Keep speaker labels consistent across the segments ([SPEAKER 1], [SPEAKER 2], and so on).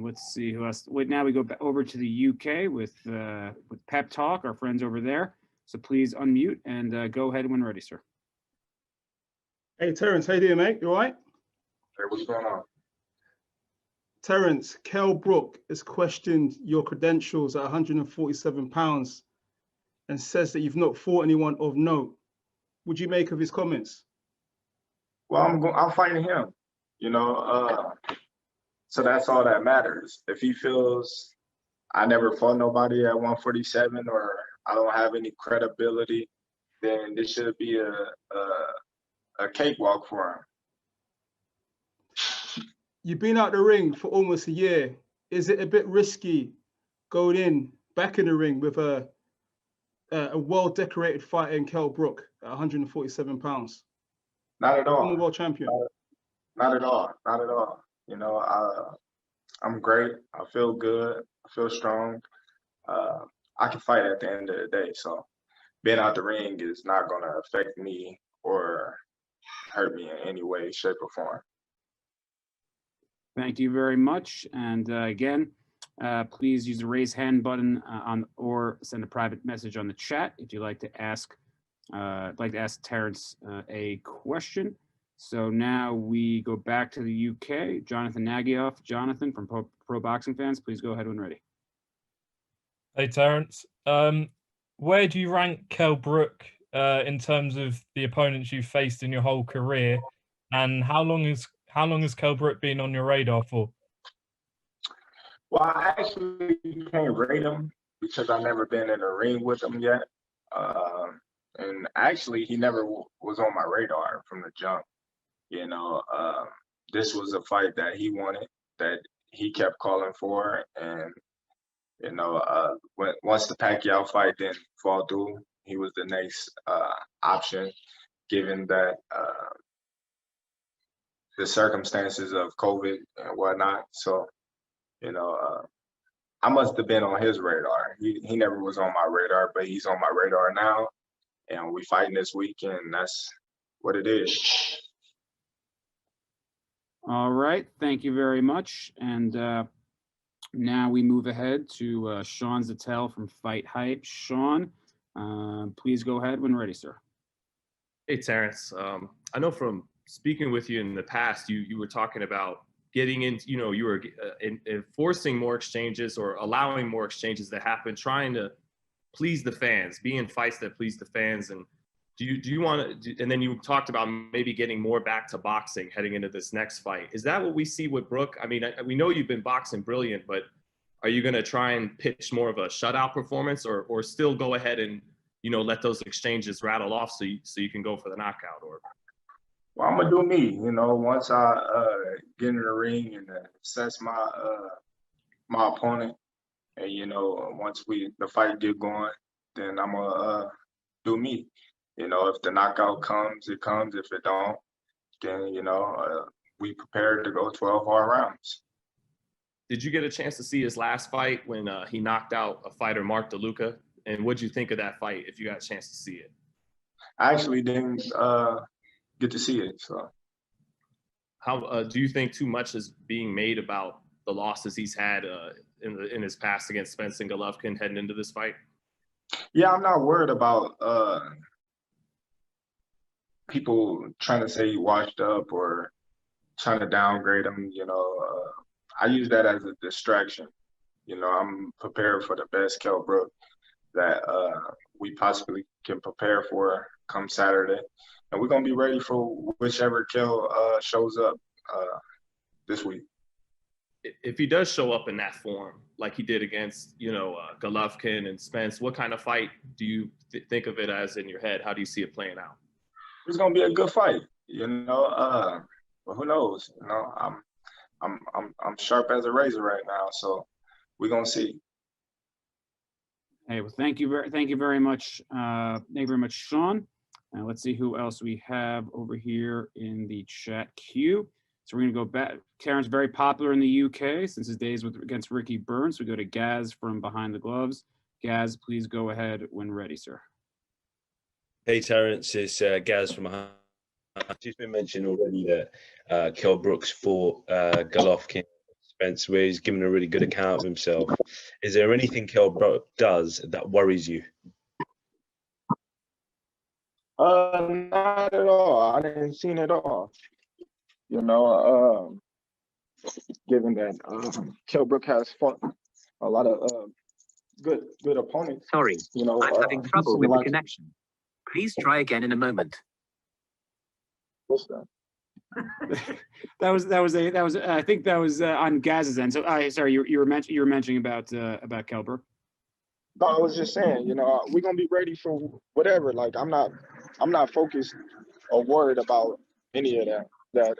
[SPEAKER 1] let's see who else. Wait, now we go back over to the UK with Pep Talk, our friends over there. So please unmute and go ahead when ready, sir.
[SPEAKER 2] Hey, Terence, how you doing, mate? You all right?
[SPEAKER 3] Hey, what's going on?
[SPEAKER 2] Terence, Kell Brook has questioned your credentials at 147 pounds and says that you've not fought anyone of note. Would you make of his comments?
[SPEAKER 3] Well, I'm fighting him, so that's all that matters. If he feels I never fought nobody at 147 or I don't have any credibility, then this should be a cakewalk for him.
[SPEAKER 2] You've been out the ring for almost a year. Is it a bit risky going back in the ring with a well-decorated fighter in Kell Brook at 147 pounds?
[SPEAKER 3] Not at all.
[SPEAKER 2] Former world champion.
[SPEAKER 3] Not at all. Not at all. I'm great. I feel good. I feel strong. I can fight at the end of the day. So being out the ring is not going to affect me or hurt me in any way, shape, or form.
[SPEAKER 1] Thank you very much. And again, please use the raise hand button or send a private message on the chat if you'd like to ask. I'd like to ask Terence a question. So now we go back to the UK. Jonathan Nagyoff. Jonathan from Pro Boxing Fans, please go ahead when ready.
[SPEAKER 4] Hey, Terence. Where do you rank Kell Brook in terms of the opponents you've faced in your whole career? And how long has Kell Brook been on your radar for?
[SPEAKER 3] Well, I actually can't rate him because I've never been in a ring with him yet. And actually, he never was on my radar from the jump. This was a fight that he wanted, that he kept calling for. And, once the Pacquiao fight didn't fall through, he was the next option, given that the circumstances of COVID and whatnot. So, I must have been on his radar. He never was on my radar, but he's on my radar now. And we fighting this weekend. That's what it is.
[SPEAKER 1] All right. Thank you very much. And now we move ahead to Sean Zattel from Fight Hype. Sean, please go ahead when ready, sir.
[SPEAKER 5] Hey, Terence. I know from speaking with you in the past, you were talking about getting into, you were enforcing more exchanges or allowing more exchanges to happen, trying to please the fans, be in fights that please the fans. And do you want to, and then you talked about maybe getting more back to boxing heading into this next fight. Is that what we see with Brook? I mean, we know you've been boxing brilliant, but are you going to try and pitch more of a shutout performance or still go ahead and, let those exchanges rattle off so you can go for the knockout? Or
[SPEAKER 3] well, I'm gonna do me. Once I get in the ring and assess my my opponent, and once the fight get going, then I'm gonna do me. If the knockout comes, it comes. If it don't, then we prepared to go 12 hard rounds.
[SPEAKER 5] Did you get a chance to see his last fight when he knocked out a fighter, Mark DeLuca? And what'd you think of that fight? If you got a chance to see it,
[SPEAKER 3] I actually didn't get to see it. So,
[SPEAKER 5] how do you think too much is being made about the losses he's had in his past against Spence and Golovkin heading into this fight?
[SPEAKER 3] Yeah, I'm not worried about people trying to say he washed up or trying to downgrade him. I use that as a distraction. I'm prepared for the best Kell Brook that we possibly can prepare for come Saturday. And we're going to be ready for whichever Kell shows up this week.
[SPEAKER 5] If he does show up in that form, like he did against, Golovkin and Spence, what kind of fight do you think of it as in your head? How do you see it playing out?
[SPEAKER 3] It's going to be a good fight, but who knows? I'm sharp as a razor right now, so we're going to see.
[SPEAKER 1] Hey, well, thank you very much. Thank you very much, Sean. Let's see who else we have over here in the chat queue. So we're going to go back. Terence, very popular in the UK since his days against Ricky Burns. We go to Gaz from Behind the Gloves. Gaz, please go ahead when ready, sir.
[SPEAKER 6] Hey, Terence, it's Gaz from Behind. It's been mentioned already that Kell Brook's fought Golovkin, Spence, where he's given a really good account of himself. Is there anything Kell Brook does that worries you?
[SPEAKER 3] Not at all. I didn't see it all. You know, given that Kell Brook has fought a lot of good opponents.
[SPEAKER 7] Sorry,
[SPEAKER 3] You know,
[SPEAKER 7] I'm having trouble with the connection. Please try again in a moment.
[SPEAKER 3] What's that?
[SPEAKER 1] I think that was on Gaz's end. So sorry, you were mentioning about Kell Brook.
[SPEAKER 3] No, I was just saying, you know, we're gonna be ready for whatever. Like I'm not focused or worried about any of that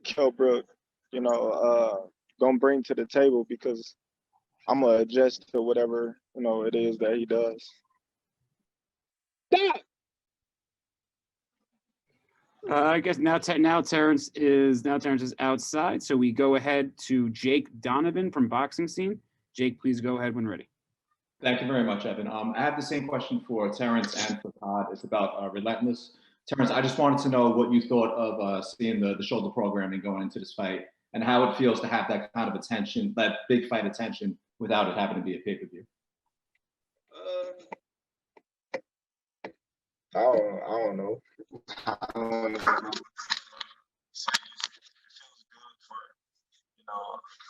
[SPEAKER 3] Kell Brook, you know, gonna bring to the table, because I'm gonna adjust to whatever, you know, it is that he does.
[SPEAKER 1] I guess now Terence is outside, so we go ahead to Jake Donovan from Boxing Scene. Jake, please go ahead when ready.
[SPEAKER 8] Thank you very much, Evan. I have the same question for Terence and for Todd. It's about Relentless. Terence, I just wanted to know what you thought of seeing the shoulder programming going into this fight, and how it feels to have that kind of attention, that big fight attention, without it having to be a pay-per-view.
[SPEAKER 3] I don't know. I don't know. So it feels good for, you know,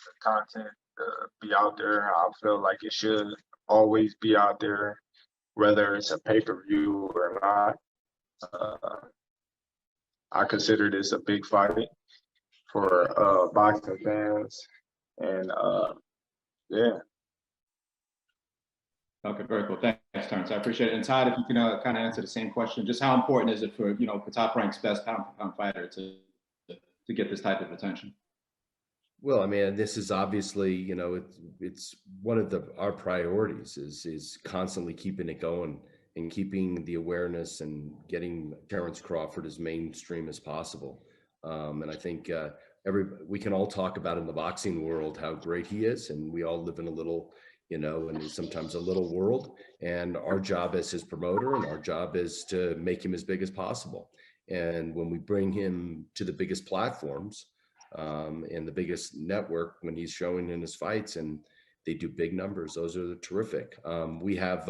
[SPEAKER 3] the content to be out there. I feel like it should always be out there, whether it's a pay-per-view or not. I consider this a big fight for boxing fans, and yeah.
[SPEAKER 8] Okay, very cool. Thanks, Terence. I appreciate it. And Todd, if you can kind of answer the same question, just how important is it for, you know, for Top Rank's best pound-for-pound fighter to get this type of attention?
[SPEAKER 9] Well, I mean, this is obviously, you know, it's one of our priorities is constantly keeping it going and keeping the awareness and getting Terence Crawford as mainstream as possible. And I think we can all talk about in the boxing world how great he is, and we all live in a little, you know, and sometimes a little world. And our job as his promoter and our job is to make him as big as possible. And when we bring him to the biggest platforms and the biggest network, when he's showing in his fights and they do big numbers, those are terrific. We have,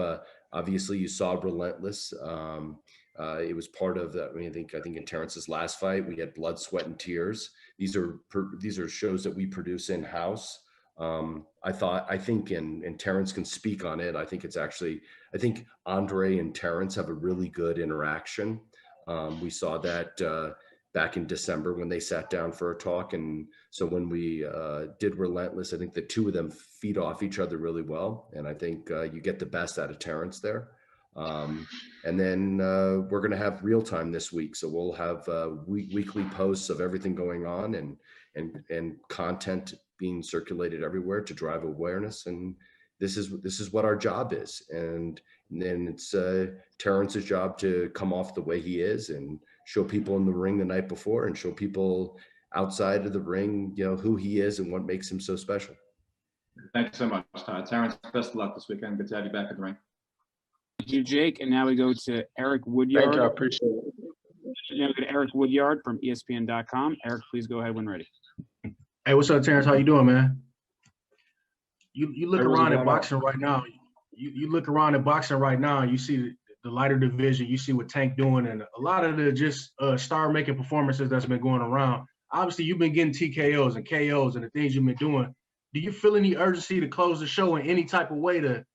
[SPEAKER 9] obviously you saw Relentless. It was part of that. I mean, I think in Terence's last fight, we had blood, sweat, and tears. These are shows that we produce in-house. I think, and Terence can speak on it, I think Andre and Terence have a really good interaction. We saw that back in December when they sat down for a talk. And so when we did Relentless, I think the two of them feed off each other really well. And I think you get the best out of Terence there. And then we're going to have real time this week. So we'll have weekly posts of everything going on and content being circulated everywhere to drive awareness. And this is what our job is. And then it's Terence's job to come off the way he is and show people in the ring the night before and show people outside of the ring, you know, who he is and what makes him so special.
[SPEAKER 8] Thanks so much, Todd. Terence, best of luck this weekend. Good to have you back in the ring.
[SPEAKER 1] Thank you, Jake. And now we go to Eric Woodyard.
[SPEAKER 3] Thank you, I appreciate it.
[SPEAKER 1] Now we go to Eric Woodyard from ESPN.com. Eric, please go ahead when ready.
[SPEAKER 10] Hey, what's up, Terence? How you doing, man? You look
[SPEAKER 3] Hey, what's
[SPEAKER 10] around
[SPEAKER 3] going
[SPEAKER 10] at boxing right now. You look around at boxing right now. You see the lighter division. You see what Tank doing, and a lot of the just star-making performances that's been going around. Obviously, you've been getting TKOs and KOs and the things you've been doing. Do you feel any urgency to close the show in any type of way to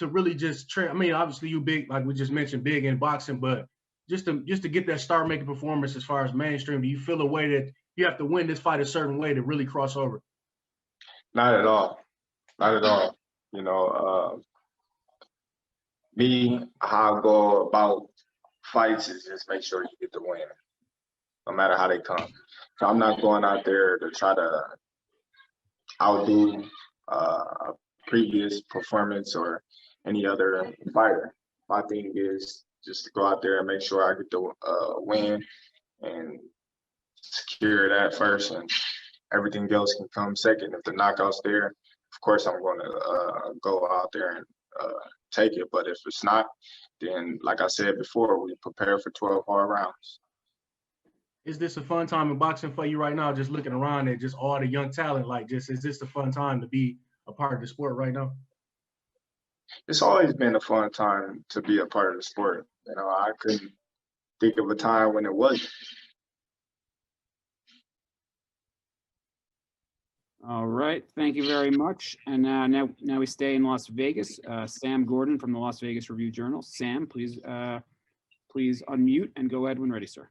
[SPEAKER 10] really just I mean, obviously you big, like we just mentioned, big in boxing, but just to get that star-making performance as far as mainstream, do you feel a way that you have to win this fight a certain way to really cross over?
[SPEAKER 3] Not at all. Not at all. You know, me, how I go about fights is just make sure you get the win, no matter how they come. So I'm not going out there to try to outdo a previous performance or any other fighter. My thing is just to go out there and make sure I get the win and secure that first, and everything else can come second. If the knockout's there, of course I'm going to go out there and take it. But if it's not, then like I said before, we prepare for 12 hard rounds.
[SPEAKER 10] is this a fun time in boxing for you right now? Just looking around at just all the young talent, like just is this a fun time to be a part of the sport right now?
[SPEAKER 3] It's always been a fun time to be a part of the sport. You know, I couldn't think of a time when it wasn't.
[SPEAKER 1] All right, thank you very much. And now we stay in Las Vegas. Sam Gordon from the Las Vegas Review-Journal. Sam, please unmute and go ahead when ready, sir.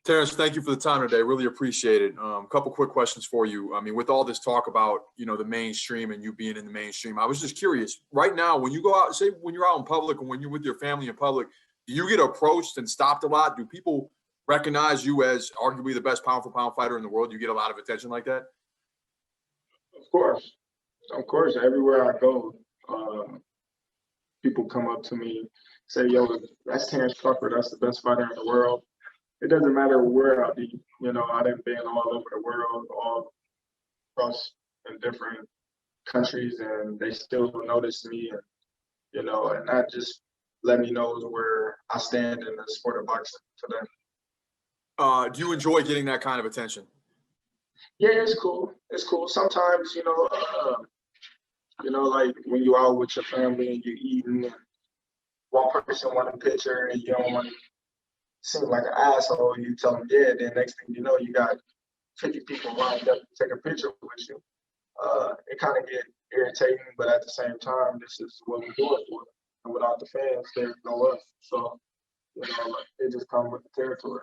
[SPEAKER 11] Terence, thank you for the time today. Really appreciate it. A couple quick questions for you. I mean, with all this talk about, you know, the mainstream and you being in the mainstream, I was just curious, right now, when you go out, say when you're out in public and when you're with your family in public, do you get approached and stopped a lot? Do people recognize you as arguably the best pound for pound fighter in the world? Do you get a lot of attention like that?
[SPEAKER 3] Of course, everywhere I go, people come up to me, say, yo, that's Terence Crawford, that's the best fighter in the world. It doesn't matter where I be, you know, I've been all over the world, all across in different countries, and they still notice me, and, you know, and that just let me know where I stand in the sport of boxing today.
[SPEAKER 11] Do you enjoy getting that kind of attention?
[SPEAKER 3] Yeah, it's cool. It's cool. Sometimes, you know, like when you're out with your family and you're eating, and one person want a picture and you don't want to seem like an asshole, you tell them, yeah, then next thing you know, you got 50 people lined up to take a picture with you. It kind of get irritating, but at the same time, this is what we do it for. And without the fans, there's no us. So, you know, it just comes with the territory.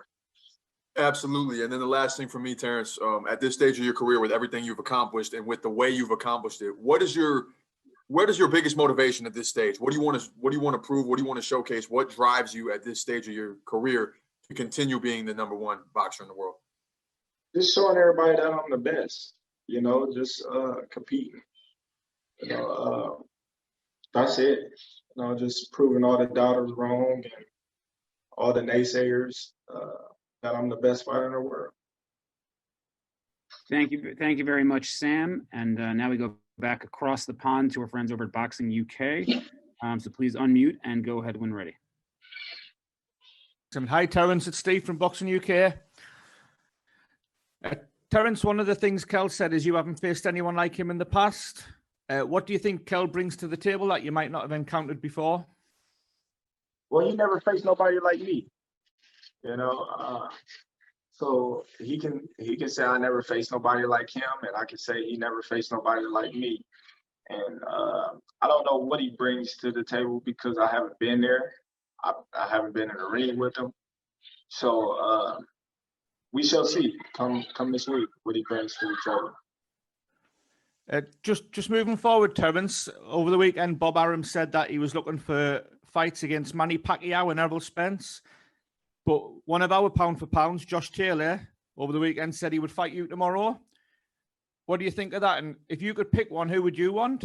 [SPEAKER 11] Absolutely. And then the last thing for me, Terence, at this stage of your career, with everything you've accomplished and with the way you've accomplished it, what is your biggest motivation at this stage? What do you want to prove? What do you want to showcase? What drives you at this stage of your career to continue being the #1 boxer in the world?
[SPEAKER 3] Just showing everybody that I'm the best, you know, just competing. You know, that's it. You know, just proving all the doubters wrong and all the naysayers that I'm the best fighter in the world.
[SPEAKER 1] Thank you very much, Sam. And now we go back across the pond to our friends over at Boxing UK. So please unmute and go ahead when ready.
[SPEAKER 12] Hi, Terence. It's Steve from Boxing UK. Terence, one of the things Kell said is you haven't faced anyone like him in the past. What do you think Kell brings to the table that you might not have encountered before?
[SPEAKER 3] Well, he never faced nobody like me, you know. So he can say I never faced nobody like him, and I can say he never faced nobody like me. And I don't know what he brings to the table because I haven't been there. I haven't been in the ring with him. So we shall see come this week what he brings to the table.
[SPEAKER 12] Just moving forward, Terence, over the weekend, Bob Arum said that he was looking for fights against Manny Pacquiao and Errol Spence. But one of our pound for pounds, Josh Taylor, over the weekend said he would fight you tomorrow. What do you think of that? And if you could pick one, who would you want?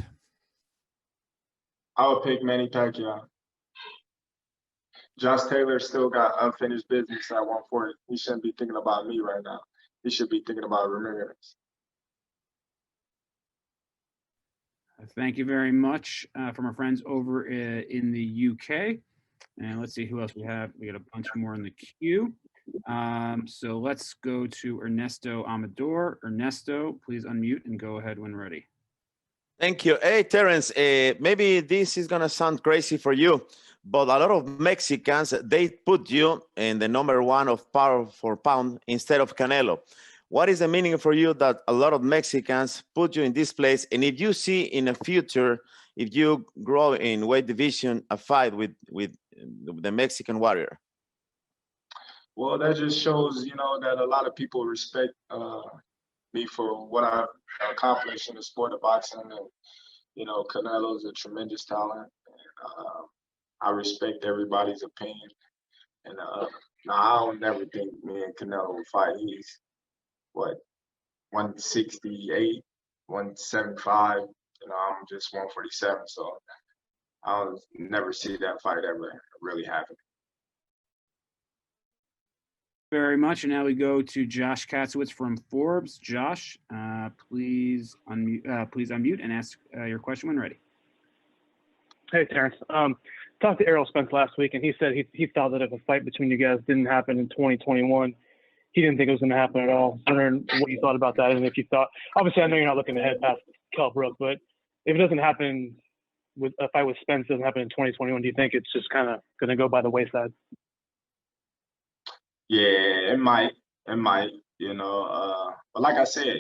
[SPEAKER 3] I would pick Manny Pacquiao. Josh Taylor still got unfinished business at 140. He shouldn't be thinking about me right now. He should be thinking about Ramirez.
[SPEAKER 1] Thank you very much from our friends over in the UK. And let's see who else we have. We got a bunch more in the queue. So let's go to Ernesto Amador. Ernesto, please unmute and go ahead when ready.
[SPEAKER 13] Thank you. Hey, Terence, maybe this is going to sound crazy for you, but a lot of Mexicans, they put you in the #1 of pound for pound instead of Canelo. What is the meaning for you that a lot of Mexicans put you in this place? And if you see in the future, if you grow in weight division, a fight with the Mexican warrior?
[SPEAKER 3] Well, that just shows, you know, that a lot of people respect me for what I've accomplished in the sport of boxing. And, you know, Canelo's a tremendous talent. And, I respect everybody's opinion. And now I don't never think me and Canelo will fight. He's, 168, 175. You know, I'm just 147. So I'll never see that fight ever really happen.
[SPEAKER 1] Very much. And now we go to Josh Katzowitz from Forbes. Josh, please unmute and ask your question when ready.
[SPEAKER 14] Hey, Terence. talked to Errol Spence last week, and he said he thought that if a fight between you guys didn't happen in 2021, he didn't think it was going to happen at all. Wondering what you thought about that, and if you thought, obviously, I know you're not looking ahead past Kell Brook, but if it doesn't happen with a fight with Spence doesn't happen in 2021, do you think it's just kind of going to go by the wayside?
[SPEAKER 3] Yeah, it might, but like I said,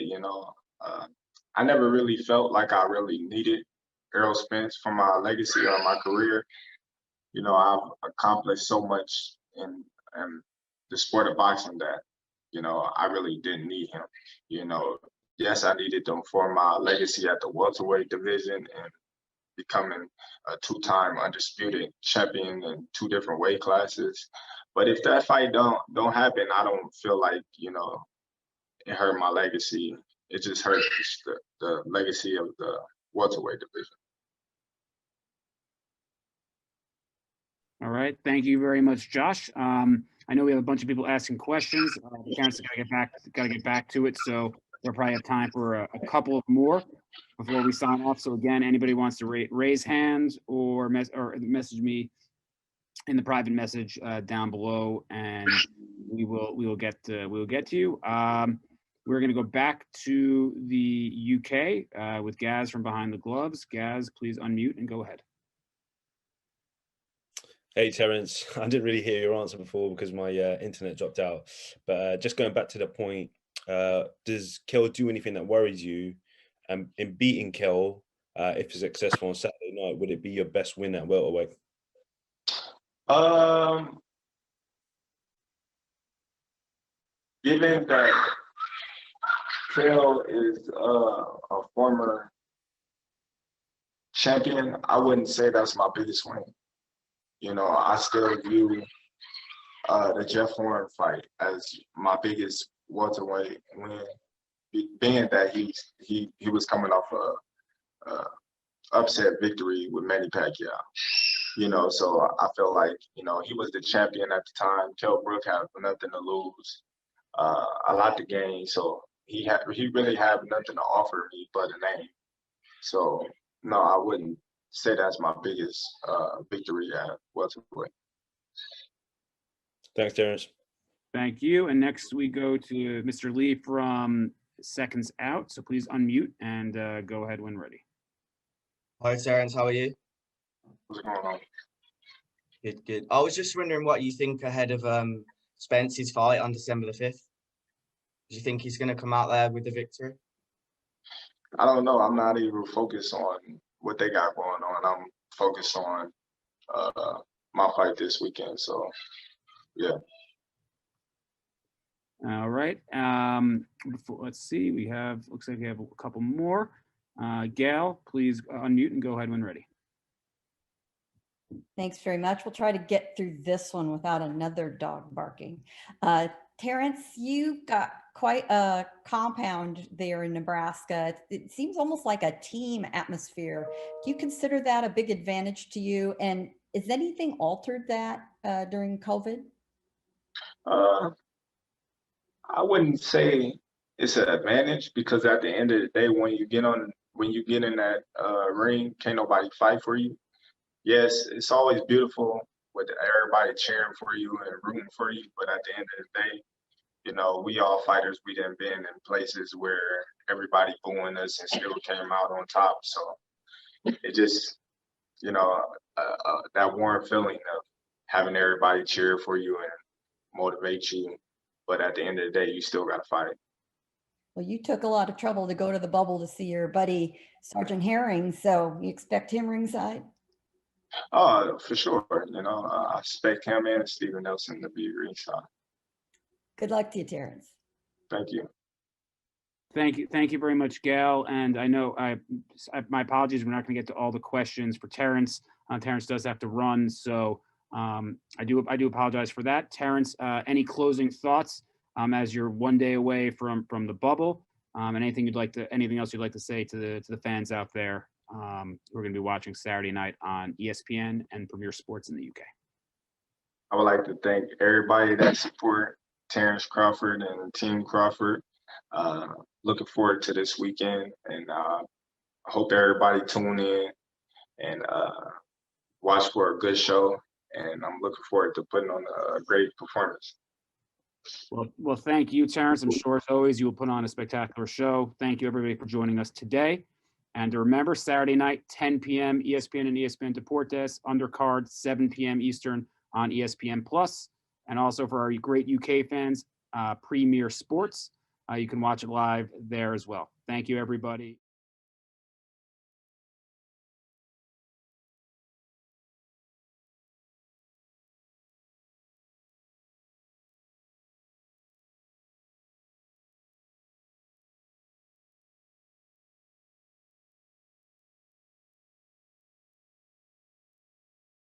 [SPEAKER 3] I never really felt like I really needed Errol Spence for my legacy or my career. I've accomplished so much in the sport of boxing that, I really didn't need him. Yes, I needed them for my legacy at the welterweight division and becoming a two-time undisputed champion in 2 different weight classes. But if that fight don't happen, I don't feel like, it hurt my legacy. It just hurt the legacy of the welterweight division.
[SPEAKER 1] All right. Thank you very much, Josh. I know we have a bunch of people asking questions. Terrence got to get back to it. So we'll probably have time for a couple of more before we sign off. So again, anybody wants to raise hands or message me in the private message down below, and we will get to you. We're going to go back to the UK with Gaz from Behind the Gloves. Gaz, please unmute and go ahead.
[SPEAKER 6] Hey, Terence, I didn't really hear your answer before because my internet dropped out. But just going back to the point, does Kell do anything that worries you? In beating Kell, if he's successful on Saturday night, would it be your best win at welterweight?
[SPEAKER 3] Given that Kell is a former champion, I wouldn't say that's my biggest win. I still view the Jeff Horn fight as my biggest welterweight win, being that he was coming off a upset victory with Manny Pacquiao. So I feel like, he was the champion at the time. Kell Brook had nothing to lose, a lot to gain. So he really had nothing to offer me but a name. So no, I wouldn't say that's my biggest victory at welterweight.
[SPEAKER 6] Thanks, Terence.
[SPEAKER 1] Thank you. And next we go to Mr. Lee from Seconds Out. So please unmute and go ahead when ready.
[SPEAKER 15] Hi, Terence. How are you?
[SPEAKER 3] What's going on?
[SPEAKER 15] Good, good. I was just wondering what you think ahead of Spence's fight on December the 5th. Do you think he's going to come out there with the victory?
[SPEAKER 3] I don't know. I'm not even focused on what they got going on. I'm focused on my fight this weekend. So, yeah.
[SPEAKER 1] All right. Let's see. Looks like we have a couple more. Gail, please unmute and go ahead when ready.
[SPEAKER 16] Thanks very much. We'll try to get through this one without another dog barking. Terence, you've got quite a compound there in Nebraska. It seems almost like a team atmosphere. Do you consider that a big advantage to you? And is anything altered that during COVID?
[SPEAKER 3] I wouldn't say it's an advantage, because at the end of the day, when you get in that ring, can't nobody fight for you. Yes, it's always beautiful with everybody cheering for you and rooting for you, but at the end of the day, we all fighters. We done been in places where everybody booing us and still came out on top. So it just, that warm feeling of having everybody cheer for you and motivate you. But at the end of the day, you still got to fight.
[SPEAKER 16] Well, you took a lot of trouble to go to the bubble to see your buddy, Sergeant Herring. So you expect him ringside?
[SPEAKER 3] Oh, for sure. I expect him and Steven Nelson to be ringside.
[SPEAKER 16] Good luck to you, Terence.
[SPEAKER 3] Thank you.
[SPEAKER 1] Thank you very much, Gail. And I know my apologies. We're not going to get to all the questions for Terence. Terence does have to run, so I do apologize for that. Terence, any closing thoughts as you're one day away from the bubble? And anything else you'd like to say to the fans out there? We're going to be watching Saturday night on ESPN and Premier Sports in the UK.
[SPEAKER 3] I would like to thank everybody that support Terence Crawford and Team Crawford. Looking forward to this weekend, and I hope everybody tune in and watch for a good show, and I'm looking forward to putting on a great performance.
[SPEAKER 1] Well, thank you, Terrence. I'm sure, as always, you will put on a spectacular show. Thank you, everybody, for joining us today. And remember, Saturday night, 10 p.m., ESPN and ESPN Deportes, undercard, 7 p.m. Eastern on ESPN Plus. And also for our great UK fans, Premier Sports. You can watch it live there as well. Thank you, everybody.